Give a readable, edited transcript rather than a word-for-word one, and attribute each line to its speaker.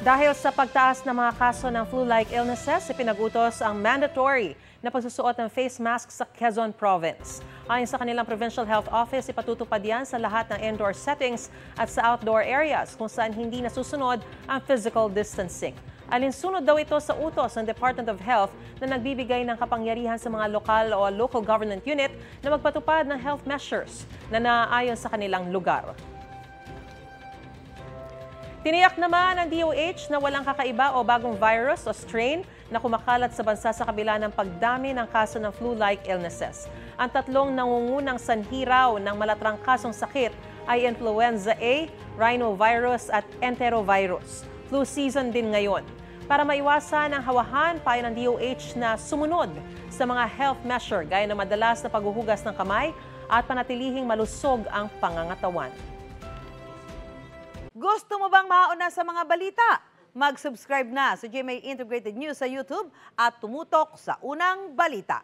Speaker 1: Dahil sa pagtaas ng mga kaso ng flu-like illnesses, ipinag-utos ang mandatory na pagsusuot ng face mask sa Quezon Province. Ayon sa kanilang Provincial Health Office, ipatutupad yan sa lahat ng indoor settings at sa outdoor areas kung saan hindi nasusunod ang physical distancing. Alinsunod daw ito sa utos ng Department of Health na nagbibigay ng kapangyarihan sa mga lokal o local government unit na magpatupad ng health measures na naaayon sa kanilang lugar. Tiniyak naman ng DOH na walang kakaiba o bagong virus o strain na kumakalat sa bansa sa kabila ng pagdami ng kaso ng flu-like illnesses. Ang tatlong nangungunang sanhi raw ng malatrang kasong sakit ay influenza A, rhinovirus at enterovirus. Flu season din ngayon. Para maiwasan ang hawahan, payo ng DOH na sumunod sa mga health measure gaya ng madalas na paghuhugas ng kamay at panatilihing malusog ang pangangatawan.
Speaker 2: Gusto mo bang mauna sa mga balita? Mag-subscribe na sa GMA Integrated News sa YouTube at tumutok sa unang balita.